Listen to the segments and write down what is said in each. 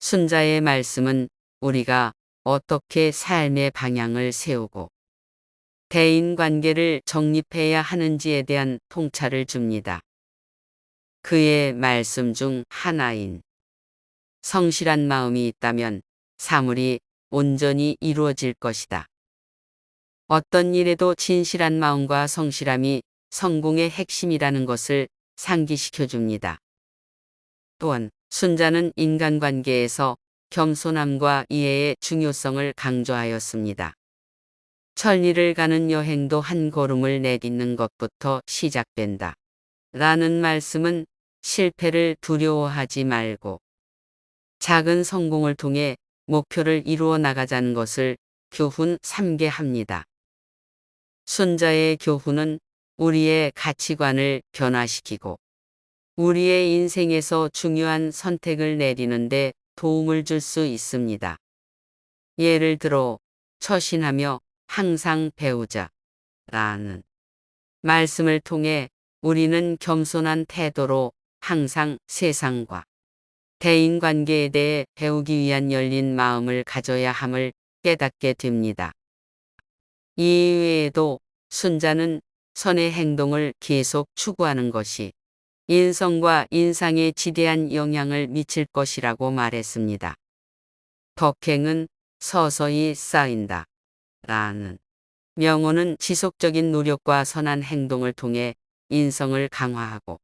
순자의 말씀은 우리가 어떻게 삶의 방향을 세우고 대인관계를 정립해야 하는지에 대한 통찰을 줍니다. 그의 말씀 중 하나인 성실한 마음이 있다면 사물이 온전히 이루어질 것이다. 어떤 일에도 진실한 마음과 성실함이 성공의 핵심이라는 것을 상기시켜 줍니다. 또한 순자는 인간관계에서 겸손함과 이해의 중요성을 강조하였습니다. 천리를 가는 여행도 한 걸음을 내딛는 것부터 시작된다. 라는 말씀은 실패를 두려워하지 말고 작은 성공을 통해 목표를 이루어 나가자는 것을 교훈 삼게 합니다. 순자의 교훈은 우리의 가치관을 변화시키고 우리의 인생에서 중요한 선택을 내리는데 도움을 줄 수 있습니다. 예를 들어 처신하며 항상 배우자 라는 말씀을 통해 우리는 겸손한 태도로 항상 세상과 대인관계에 대해 배우기 위한 열린 마음을 가져야 함을 깨닫게 됩니다. 이 외에도 순자는 선의 행동을 계속 추구하는 것이 인성과 인상에 지대한 영향을 미칠 것이라고 말했습니다. 덕행은 서서히 쌓인다. 라는 명언은 지속적인 노력과 선한 행동을 통해 인성을 강화하고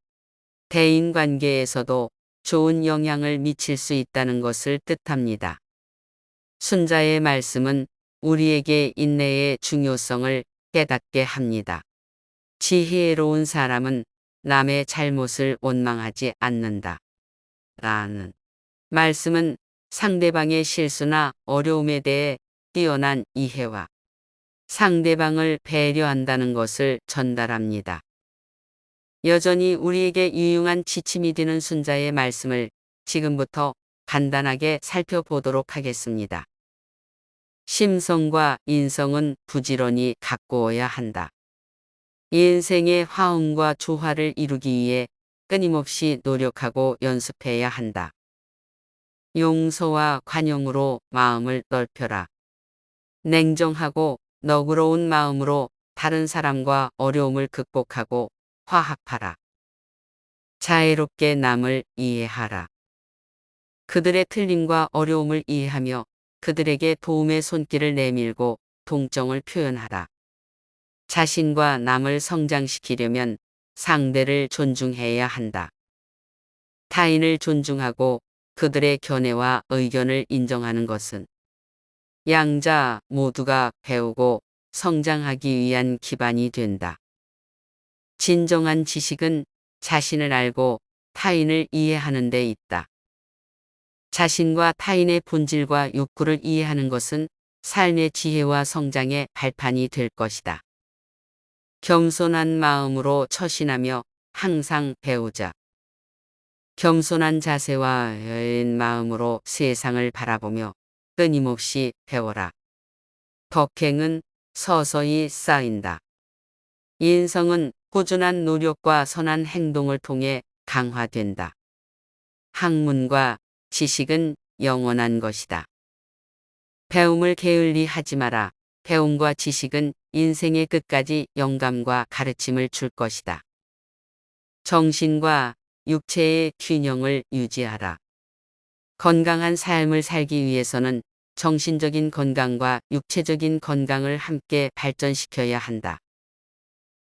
대인관계에서도 좋은 영향을 미칠 수 있다는 것을 뜻합니다. 순자의 말씀은 우리에게 인내의 중요성을 깨닫게 합니다. 지혜로운 사람은 남의 잘못을 원망하지 않는다. 라는 말씀은 상대방의 실수나 어려움에 대해 뛰어난 이해와 상대방을 배려한다는 것을 전달합니다. 여전히 우리에게 유용한 지침이 되는 순자의 말씀을 지금부터 간단하게 살펴보도록 하겠습니다. 심성과 인성은 부지런히 가꾸어야 한다. 인생의 화음과 조화를 이루기 위해 끊임없이 노력하고 연습해야 한다. 용서와 관용으로 마음을 넓혀라. 냉정하고 너그러운 마음으로 다른 사람과 어려움을 극복하고 화합하라. 자애롭게 남을 이해하라. 그들의 틀림과 어려움을 이해하며 그들에게 도움의 손길을 내밀고 동정을 표현하라. 자신과 남을 성장시키려면 상대를 존중해야 한다. 타인을 존중하고 그들의 견해와 의견을 인정하는 것은 양자 모두가 배우고 성장하기 위한 기반이 된다. 진정한 지식은 자신을 알고 타인을 이해하는 데 있다. 자신과 타인의 본질과 욕구를 이해하는 것은 삶의 지혜와 성장의 발판이 될 것이다. 겸손한 마음으로 처신하며 항상 배우자. 겸손한 자세와 여린 마음으로 세상을 바라보며 끊임없이 배워라. 덕행은 서서히 쌓인다. 인성은 꾸준한 노력과 선한 행동을 통해 강화된다. 학문과 지식은 영원한 것이다. 배움을 게을리 하지 마라. 배움과 지식은 인생의 끝까지 영감과 가르침을 줄 것이다. 정신과 육체의 균형을 유지하라. 건강한 삶을 살기 위해서는 정신적인 건강과 육체적인 건강을 함께 발전시켜야 한다.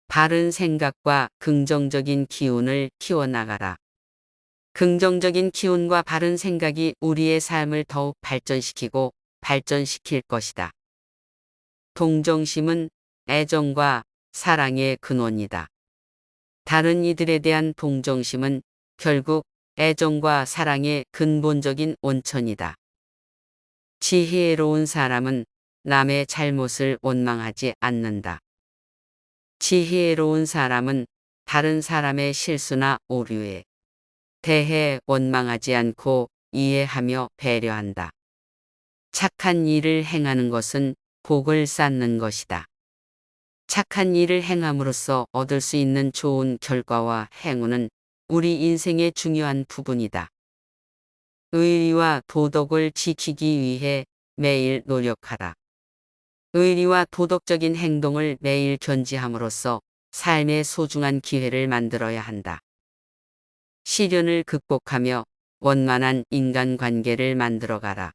바른 생각과 긍정적인 기운을 키워나가라. 긍정적인 기운과 바른 생각이 우리의 삶을 더욱 발전시키고 발전시킬 것이다. 동정심은 애정과 사랑의 근원이다. 다른 이들에 대한 동정심은 결국 애정과 사랑의 근본적인 원천이다. 지혜로운 사람은 남의 잘못을 원망하지 않는다. 지혜로운 사람은 다른 사람의 실수나 오류에 대해 원망하지 않고 이해하며 배려한다. 착한 일을 행하는 것은 복을 쌓는 것이다. 착한 일을 행함으로써 얻을 수 있는 좋은 결과와 행운은 우리 인생의 중요한 부분이다. 의리와 도덕을 지키기 위해 매일 노력하라. 의리와 도덕적인 행동을 매일 견지함으로써 삶의 소중한 기회를 만들어야 한다. 시련을 극복하며 원만한 인간관계를 만들어가라.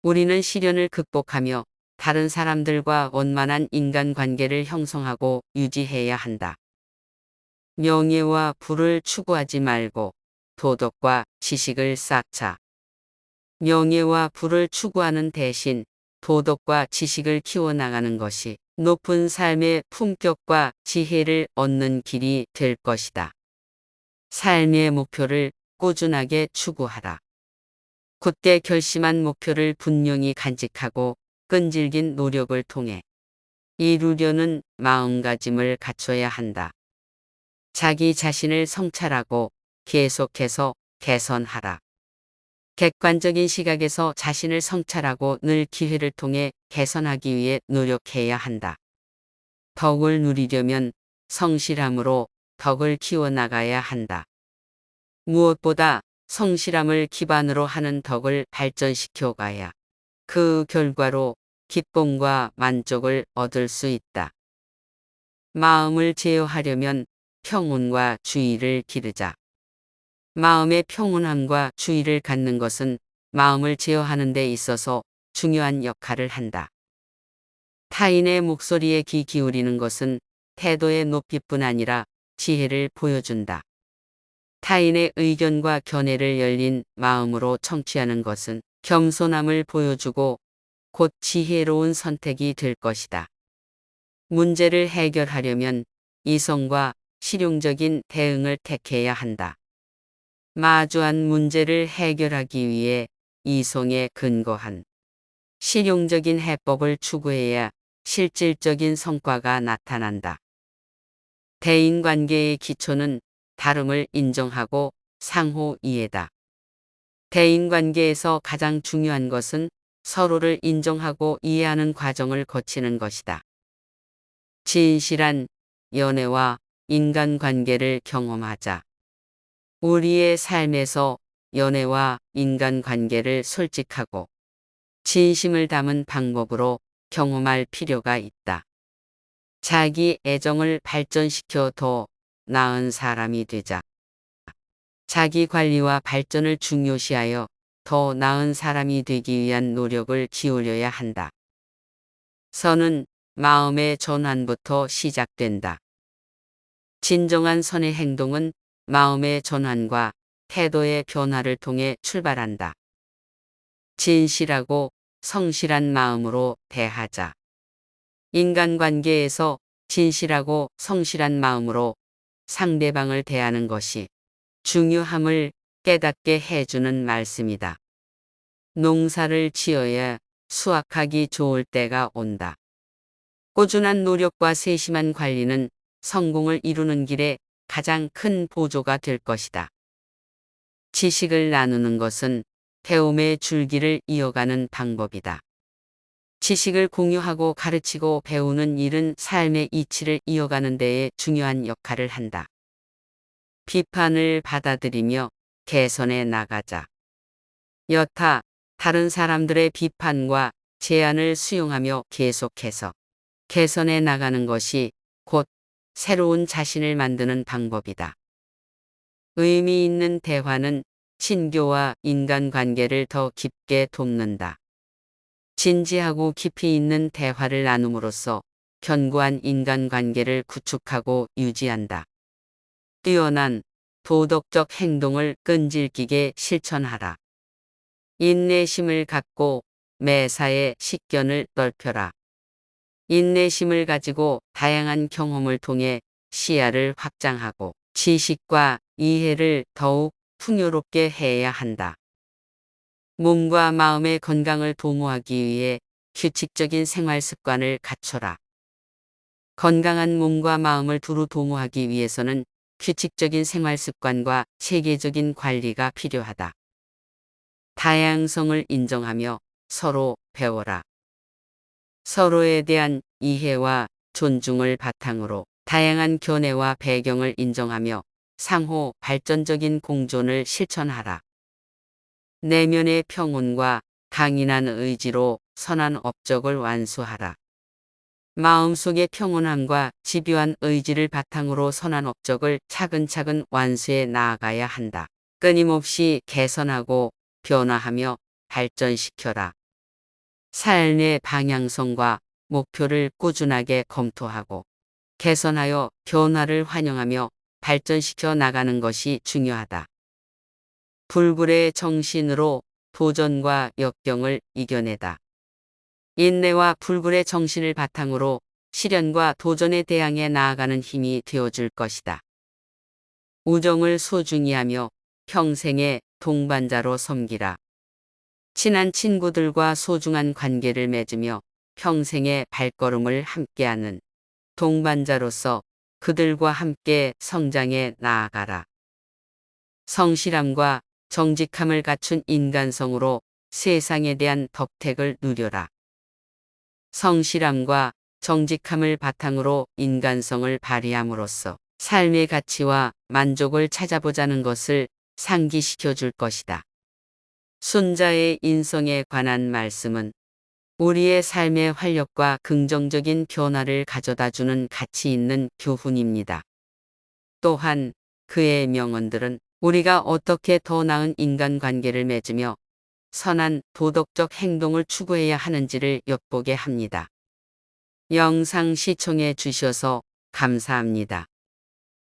우리는 시련을 극복하며 다른 사람들과 원만한 인간관계를 형성하고 유지해야 한다. 명예와 부를 추구하지 말고 도덕과 지식을 쌓자. 명예와 부를 추구하는 대신 도덕과 지식을 키워나가는 것이 높은 삶의 품격과 지혜를 얻는 길이 될 것이다. 삶의 목표를 꾸준하게 추구하라. 굳게 결심한 목표를 분명히 간직하고 끈질긴 노력을 통해 이루려는 마음가짐을 갖춰야 한다. 자기 자신을 성찰하고 계속해서 개선하라. 객관적인 시각에서 자신을 성찰하고 늘 기회를 통해 개선하기 위해 노력해야 한다. 덕을 누리려면 성실함으로 덕을 키워나가야 한다. 무엇보다 성실함을 기반으로 하는 덕을 발전시켜 가야 그 결과로 기쁨과 만족을 얻을 수 있다. 마음을 제어하려면 평온과 주의를 기르자. 마음의 평온함과 주의를 갖는 것은 마음을 제어하는 데 있어서 중요한 역할을 한다. 타인의 목소리에 귀 기울이는 것은 태도의 높이뿐 아니라 지혜를 보여준다. 타인의 의견과 견해를 열린 마음으로 청취하는 것은 겸손함을 보여주고 곧 지혜로운 선택이 될 것이다. 문제를 해결하려면 이성과 실용적인 대응을 택해야 한다. 마주한 문제를 해결하기 위해 이성에 근거한 실용적인 해법을 추구해야 실질적인 성과가 나타난다. 대인관계의 기초는 다름을 인정하고 상호 이해다. 대인관계에서 가장 중요한 것은 서로를 인정하고 이해하는 과정을 거치는 것이다. 진실한 연애와 인간관계를 경험하자. 우리의 삶에서 연애와 인간관계를 솔직하고 진심을 담은 방법으로 경험할 필요가 있다. 자기 애정을 발전시켜 더 나은 사람이 되자. 자기 관리와 발전을 중요시하여 더 나은 사람이 되기 위한 노력을 기울여야 한다. 선은 마음의 전환부터 시작된다. 진정한 선의 행동은 마음의 전환과 태도의 변화를 통해 출발한다. 진실하고 성실한 마음으로 대하자. 인간관계에서 진실하고 성실한 마음으로 상대방을 대하는 것이 중요함을 깨닫게 해주는 말씀이다. 농사를 지어야 수확하기 좋을 때가 온다. 꾸준한 노력과 세심한 관리는 성공을 이루는 길에 가장 큰 보조가 될 것이다. 지식을 나누는 것은 배움의 줄기를 이어가는 방법이다. 지식을 공유하고 가르치고 배우는 일은 삶의 이치를 이어가는 데에 중요한 역할을 한다. 비판을 받아들이며 개선해 나가자. 여타, 다른 사람들의 비판과 제안을 수용하며 계속해서 개선해 나가는 것이 곧 새로운 자신을 만드는 방법이다. 의미 있는 대화는 친교와 인간관계를 더 깊게 돕는다. 진지하고 깊이 있는 대화를 나눔으로써 견고한 인간관계를 구축하고 유지한다. 뛰어난 도덕적 행동을 끈질기게 실천하라. 인내심을 갖고 매사에 식견을 넓혀라. 인내심을 가지고 다양한 경험을 통해 시야를 확장하고 지식과 이해를 더욱 풍요롭게 해야 한다. 몸과 마음의 건강을 도모하기 위해 규칙적인 생활 습관을 갖춰라. 건강한 몸과 마음을 두루 도모하기 위해서는 규칙적인 생활 습관과 체계적인 관리가 필요하다. 다양성을 인정하며 서로 배워라. 서로에 대한 이해와 존중을 바탕으로 다양한 견해와 배경을 인정하며 상호 발전적인 공존을 실천하라. 내면의 평온과 강인한 의지로 선한 업적을 완수하라. 마음속의 평온함과 집요한 의지를 바탕으로 선한 업적을 차근차근 완수해 나아가야 한다. 끊임없이 개선하고 변화하며 발전시켜라. 삶의 방향성과 목표를 꾸준하게 검토하고 개선하여 변화를 환영하며 발전시켜 나가는 것이 중요하다. 불굴의 정신으로 도전과 역경을 이겨내다. 인내와 불굴의 정신을 바탕으로 시련과 도전에 대항해 나아가는 힘이 되어줄 것이다. 우정을 소중히 하며 평생의 동반자로 섬기라. 친한 친구들과 소중한 관계를 맺으며 평생의 발걸음을 함께하는 동반자로서 그들과 함께 성장해 나아가라. 성실함과 정직함을 갖춘 인간성으로 세상에 대한 덕택을 누려라. 성실함과 정직함을 바탕으로 인간성을 발휘함으로써 삶의 가치와 만족을 찾아보자는 것을 상기시켜 줄 것이다. 순자의 인성에 관한 말씀은 우리의 삶의 활력과 긍정적인 변화를 가져다주는 가치 있는 교훈입니다. 또한 그의 명언들은 우리가 어떻게 더 나은 인간관계를 맺으며 선한 도덕적 행동을 추구해야 하는지를 엿보게 합니다. 영상 시청해 주셔서 감사합니다.